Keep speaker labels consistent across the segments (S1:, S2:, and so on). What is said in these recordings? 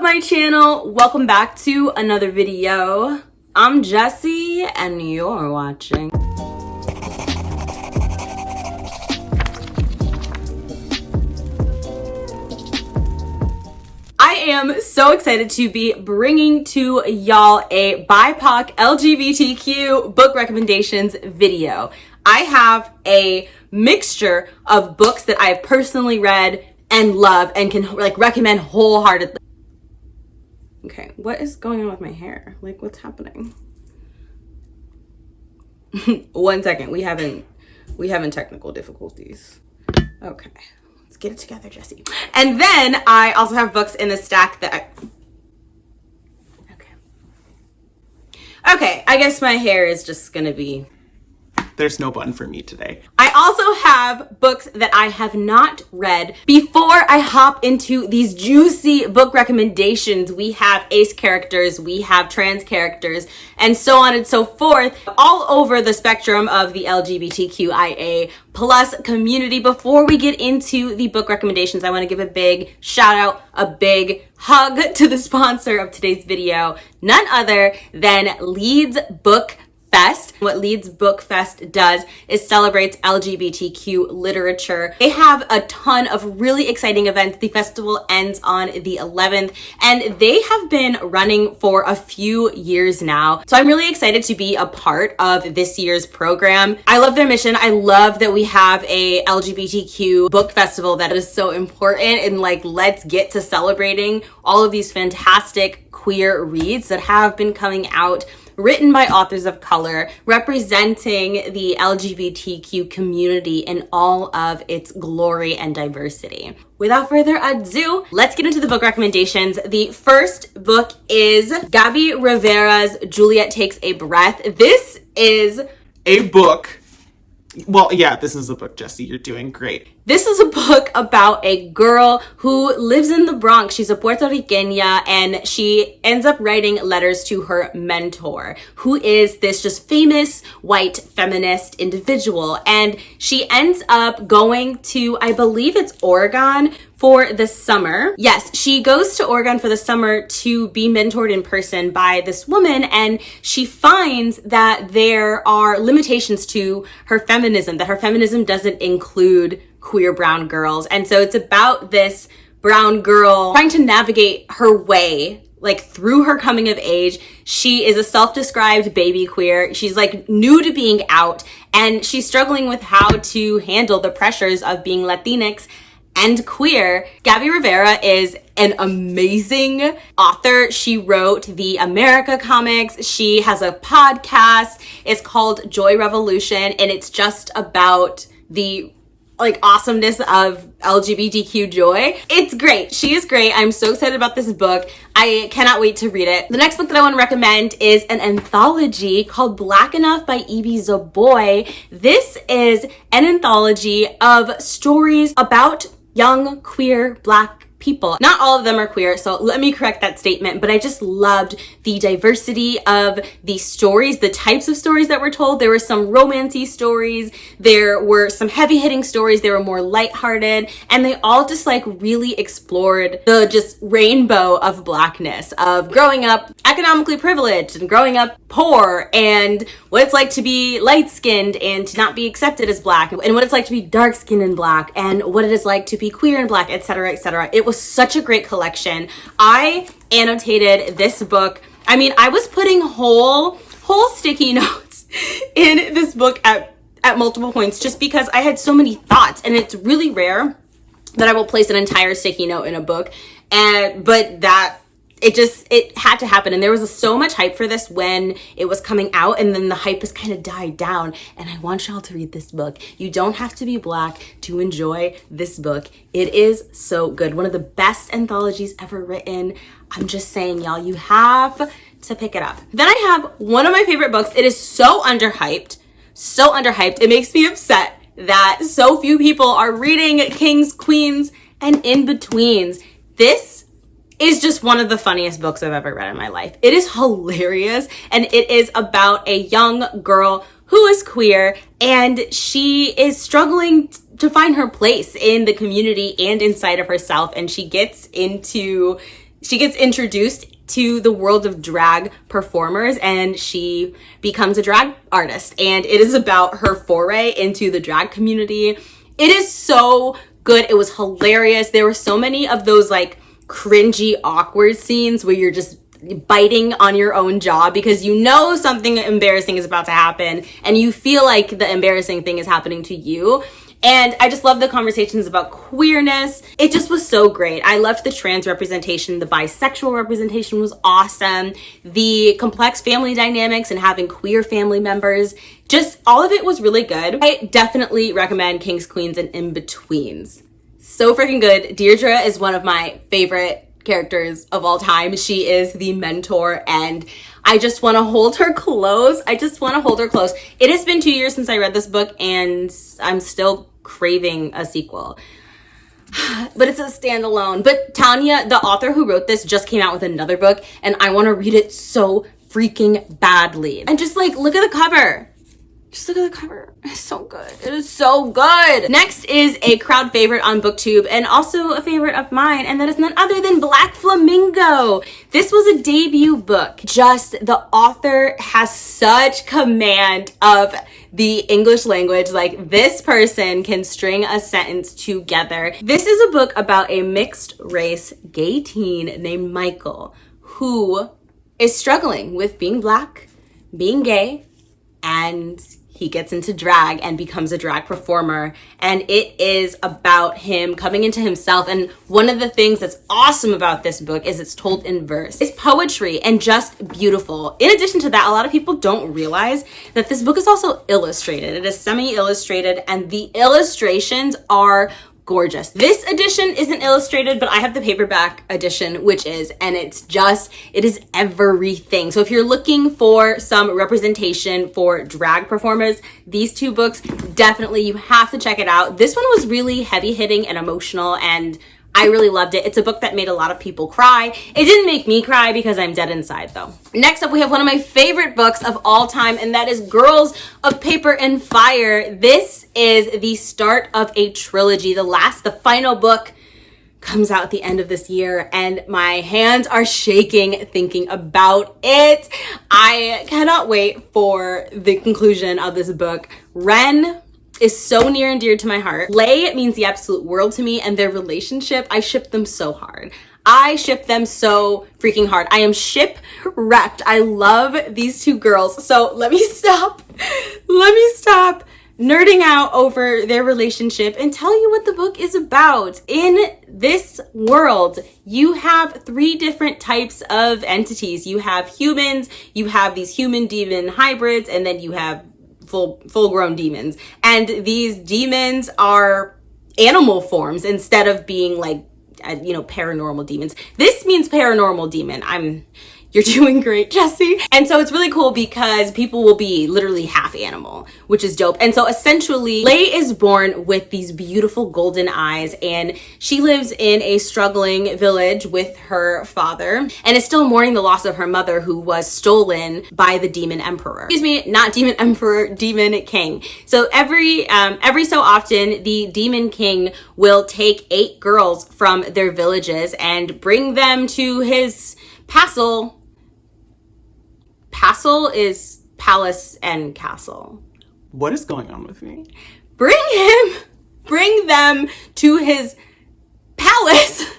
S1: my channel? Welcome back to another video. I'm Jessie and you're watching. I am so excited to be bringing to y'all a BIPOC LGBTQ book recommendations video. I have a mixture of books that I have personally read and love and can recommend wholeheartedly. Okay, what is going on with my hair? Like, what's happening? 1 second, we having technical difficulties. Okay, let's get it together, Jessie. And then I also have books in the stack that Okay, I guess my hair is just gonna be...
S2: There's no bun for me today.
S1: I also have books that I have not read. Before I hop into these juicy book recommendations, we have ace characters, we have trans characters, and so on and so forth, all over the spectrum of the LGBTQIA plus community. Before we get into the book recommendations, I want to give a big shout out, a big hug to the sponsor of today's video, none other than Leeds Book Fest. What Leeds Book Fest does is celebrates LGBTQ literature. They have a ton of really exciting events. The festival ends on the 11th and they have been running for a few years now. So I'm really excited to be a part of this year's program. I love their mission. I love that we have a LGBTQ book festival that is so important, and let's get to celebrating all of these fantastic queer reads that have been coming out, written by authors of color, representing the LGBTQ community in all of its glory and diversity. Without further ado, let's get into the book recommendations. The first book is Gabby Rivera's Juliet Takes a Breath. This is
S2: a book. Well, yeah, this is a book, Jessie. You're doing great.
S1: This is a book about a girl who lives in the Bronx. She's a Puerto Riqueña, and she ends up writing letters to her mentor, who is this just famous white feminist individual. And she ends up going to, I believe it's Oregon, for the summer. Yes, she goes to Oregon for the summer to be mentored in person by this woman, and she finds that there are limitations to her feminism, that her feminism doesn't include queer brown girls. And so it's about this brown girl trying to navigate her way through her coming of age. She is a self-described baby queer. She's new to being out, and she's struggling with how to handle the pressures of being Latinx and queer. Gabby Rivera is an amazing author. She wrote the America comics. She has a podcast. It's called Joy Revolution, and it's just about the awesomeness of LGBTQ joy. It's great. She is great. I'm so excited about this book. I cannot wait to read it. The next book that I want to recommend is an anthology called Black Enough by E.B. Zaboy. This is an anthology of stories about young queer Black people. Not all of them are queer, so let me correct that statement, but I just loved the diversity of the stories, the types of stories that were told. There were some romancy stories, there were some heavy-hitting stories, they were more lighthearted, and they all just really explored the just rainbow of Blackness, of growing up economically privileged and growing up poor, and what it's like to be light-skinned and to not be accepted as Black, and what it's like to be dark-skinned and Black, and what it is like to be queer and Black, etc., etc. It was such a great collection. I annotated this book. I mean, I was putting whole sticky notes in this book at multiple points just because I had so many thoughts, and it's really rare that I will place an entire sticky note in a book, but that it had to happen. And there was so much hype for this when it was coming out, and then the hype has kind of died down, and I want y'all to read this book. You don't have to be Black to enjoy this book. It is so good. One of the best anthologies ever written. I'm just saying, y'all, you have to pick it up. Then I have one of my favorite books. It is so underhyped. So underhyped. It makes me upset that so few people are reading Kings, Queens, and In-Betweens. This is just one of the funniest books I've ever read in my life. It is hilarious, and it is about a young girl who is queer, and she is struggling to find her place in the community and inside of herself, and she gets into she gets introduced to the world of drag performers and she becomes a drag artist. And it is about her foray into the drag community. It is so good. It was hilarious. There were so many of those like cringy, awkward scenes where you're just biting on your own jaw because you know something embarrassing is about to happen and you feel like the embarrassing thing is happening to you. And I just love the conversations about queerness. It just was so great. I loved the trans representation. The bisexual representation was awesome. The complex family dynamics and having queer family members. Just all of it was really good. I definitely recommend Kings, Queens, and In-Betweens. So freaking good. Deirdre is one of my favorite characters of all time. She is the mentor and I just want to hold her close. I just want to hold her close. It has been 2 years since I read this book and I'm still craving a sequel. But it's a standalone. But Tanya, the author who wrote this, just came out with another book and I want to read it so freaking badly. And just like, look at the cover. Just look at the cover. It's so good. It is so good. Next is a crowd favorite on BookTube and also a favorite of mine, and that is none other than Black Flamingo. This was a debut book. Just the author has such command of the English language. Like, this person can string a sentence together. This is a book about a mixed race gay teen named Michael who is struggling with being Black, being gay, and he gets into drag and becomes a drag performer. And it is about him coming into himself. And one of the things that's awesome about this book is it's told in verse. It's poetry and just beautiful. In addition to that, a lot of people don't realize that this book is also illustrated. It is semi-illustrated and the illustrations are gorgeous. This edition isn't illustrated, but I have the paperback edition, which is, and it is everything. So if you're looking for some representation for drag performers, these two books, definitely you have to check it out. This one was really heavy hitting and emotional and I really loved it. It's a book that made a lot of people cry. It didn't make me cry because I'm dead inside though. Next up, we have one of my favorite books of all time, and that is Girls of Paper and Fire. This is the start of a trilogy. The final book comes out at the end of this year and my hands are shaking thinking about it. I cannot wait for the conclusion of this book. Ren is so near and dear to my heart. Lay means the absolute world to me, and their relationship, I ship them so hard. I ship them so freaking hard. I am shipwrecked. I love these two girls. So let me stop nerding out over their relationship and tell you what the book is about. In this world, you have three different types of entities. You have humans, you have these human demon hybrids, and then you have full-grown demons. And these demons are animal forms instead of being like, paranormal demons. This means paranormal demon. You're doing great, Jessie. And so it's really cool because people will be literally half animal, which is dope. And so essentially, Lay is born with these beautiful golden eyes, and she lives in a struggling village with her father and is still mourning the loss of her mother, who was stolen by the demon emperor. Excuse me, not demon emperor, demon king. So every so often, the demon king will take 8 girls from their villages and bring them to his castle. Castle is palace and castle.
S2: What is going on with me?
S1: Bring them to his palace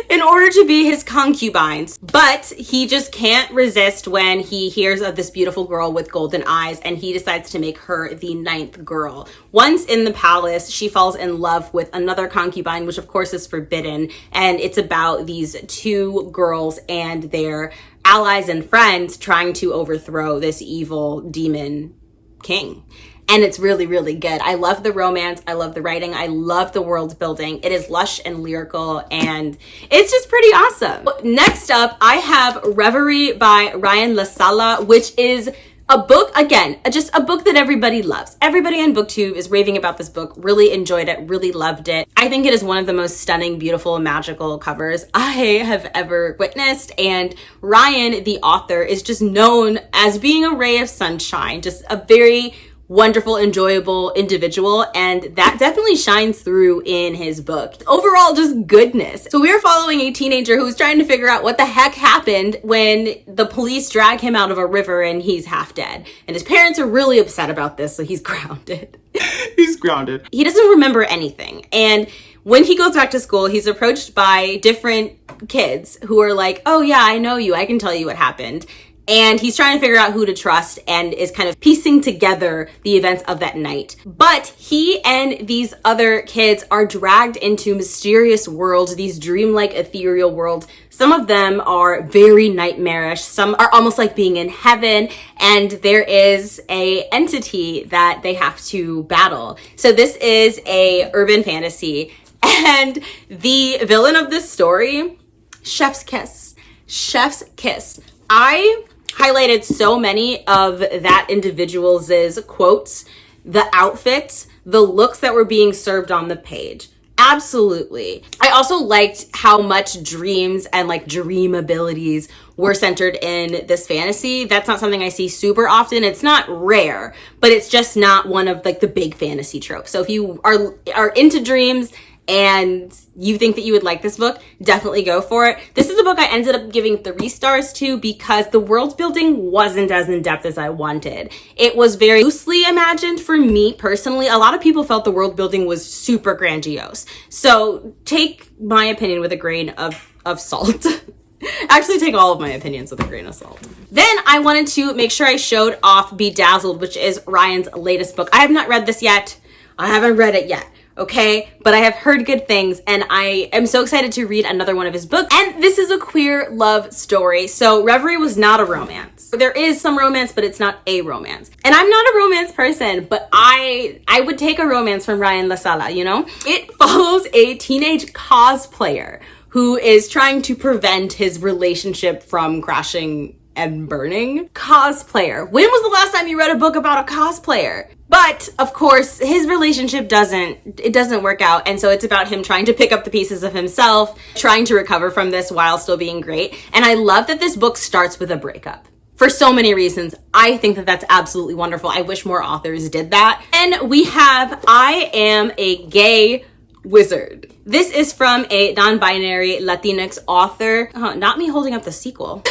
S1: in order to be his concubines. But he just can't resist when he hears of this beautiful girl with golden eyes, and he decides to make her the 9th girl. Once in the palace, she falls in love with another concubine, which of course is forbidden. And it's about these 2 girls and their allies and friends trying to overthrow this evil demon king. And it's really, really good. I love the romance. I love the writing. I love the world building. It is lush and lyrical, and it's just pretty awesome. Next up, I have Reverie by Ryan LaSala, which is a book, again, just a book that everybody loves. Everybody on BookTube is raving about this book, really enjoyed it, really loved it. I think it is one of the most stunning, beautiful, magical covers I have ever witnessed. And Ryan, the author, is just known as being a ray of sunshine, just a very wonderful, enjoyable individual, and that definitely shines through in his book. Overall, just goodness. So we're following a teenager who's trying to figure out what the heck happened when the police drag him out of a river and he's half dead. And his parents are really upset about this, so he's grounded.
S2: He's grounded.
S1: He doesn't remember anything. And when he goes back to school, he's approached by different kids who are like, oh yeah, I know you. I can tell you what happened. And he's trying to figure out who to trust and is kind of piecing together the events of that night. But he and these other kids are dragged into mysterious worlds, these dreamlike ethereal worlds. Some of them are very nightmarish. Some are almost like being in heaven. And there is a entity that they have to battle. So this is a urban fantasy. And the villain of this story, chef's kiss. Chef's kiss. I highlighted so many of that individual's quotes, the outfits, the looks that were being served on the page. Absolutely. I also liked how much dreams and like dream abilities were centered in this fantasy. That's not something I see super often. It's not rare, but it's just not one of like the big fantasy tropes. So if you are into dreams and you think that you would like this book, definitely go for it. This is a book I ended up giving 3 stars to because the world building wasn't as in-depth as I wanted. It was very loosely imagined for me personally. A lot of people felt the world building was super grandiose. So take my opinion with a grain of salt. Actually, take all of my opinions with a grain of salt. Then I wanted to make sure I showed off Bedazzled, which is Ryan's latest book. I have not read this yet. I haven't read it yet. Okay, but I have heard good things and I am so excited to read another one of his books. And this is a queer love story. So Reverie was not a romance. There is some romance, but it's not a romance. And I'm not a romance person, but I would take a romance from Ryan La Sala, you know? It follows a teenage cosplayer who is trying to prevent his relationship from crashing and burning. Cosplayer. When was the last time you read a book about a cosplayer? But of course, his relationship doesn't work out. And so it's about him trying to pick up the pieces of himself, trying to recover from this while still being great. And I love that this book starts with a breakup. For so many reasons, I think that that's absolutely wonderful. I wish more authors did that. And we have I Am a Gay Wizard. This is from a non-binary Latinx author. Not me holding up the sequel.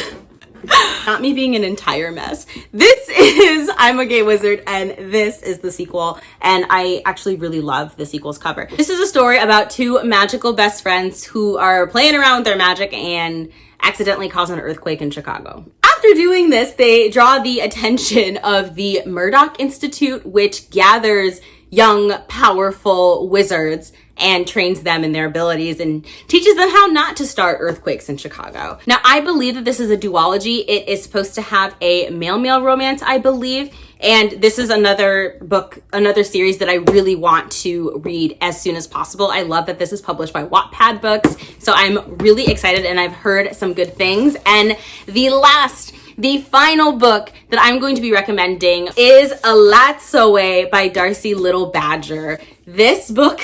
S1: Not me being an entire mess. This is I'm a Gay Wizard, and this is the sequel, and I actually really love the sequel's cover. This is a story about 2 magical best friends who are playing around with their magic and accidentally cause an earthquake in Chicago. After doing this, they draw the attention of the Murdoch Institute, which gathers young, powerful wizards and trains them in their abilities and teaches them how not to start earthquakes in Chicago. Now, I believe that this is a duology. It is supposed to have a male-male romance, I believe. And this is another book, another series that I really want to read as soon as possible. I love that this is published by Wattpad Books. So I'm really excited and I've heard some good things. And the final book that I'm going to be recommending is A Lasso by Darcy Little Badger. This book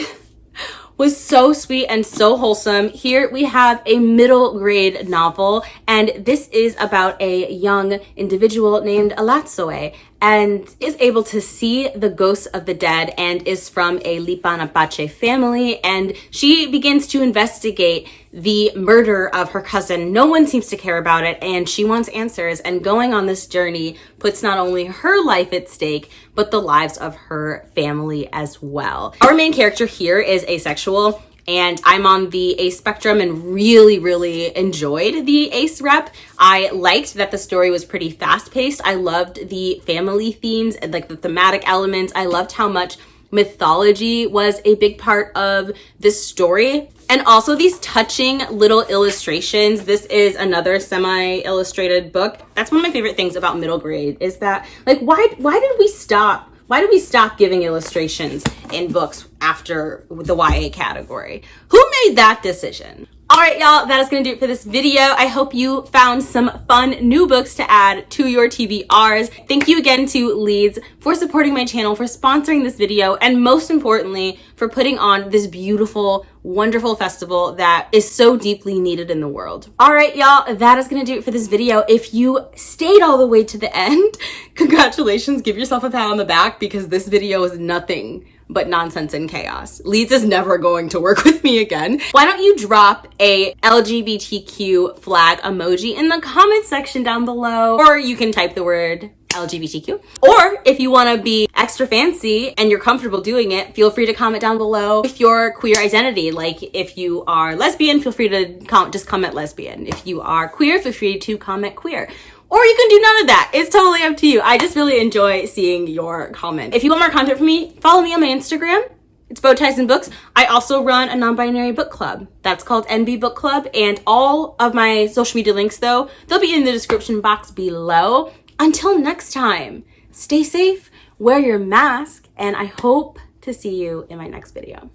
S1: was so sweet and so wholesome. Here we have a middle grade novel, and this is about a young individual named Alatsoe and is able to see the ghosts of the dead and is from a Lipan Apache family, and she begins to investigate the murder of her cousin. No one seems to care about it, and she wants answers, and going on this journey puts not only her life at stake, but the lives of her family as well. Our main character here is asexual, and I'm on the ace spectrum and really enjoyed the ace rep. I liked that the story was pretty fast-paced. I loved the family themes and like the thematic elements. I loved how much mythology was a big part of this story. And also these touching little illustrations. This is another semi-illustrated book. That's one of my favorite things about middle grade is that, like, why did we stop? Why did we stop giving illustrations in books after the YA category? Who made that decision? All right, y'all, that is gonna do it for this video. I hope you found some fun new books to add to your TBRs. Thank you again to Leeds for supporting my channel, for sponsoring this video, and most importantly, for putting on this beautiful, wonderful festival that is so deeply needed in the world. All right, y'all, that is gonna do it for this video. If you stayed all the way to the end, congratulations, give yourself a pat on the back because this video is nothing but nonsense and chaos. Leeds is never going to work with me again. Why don't you drop a LGBTQ flag emoji in the comment section down below, or you can type the word LGBTQ. Or if you want to be extra fancy and you're comfortable doing it, feel free to comment down below with your queer identity. Like if you are lesbian, feel free to just comment lesbian. If you are queer, feel free to comment queer. Or you can do none of that. It's totally up to you. I just really enjoy seeing your comment. If you want more content from me, follow me on my Instagram. It's bowtiesandbooks. I also run a non-binary book club. That's called NB Book Club. And all of my social media links, though, they'll be in the description box below. Until next time, stay safe, wear your mask, and I hope to see you in my next video.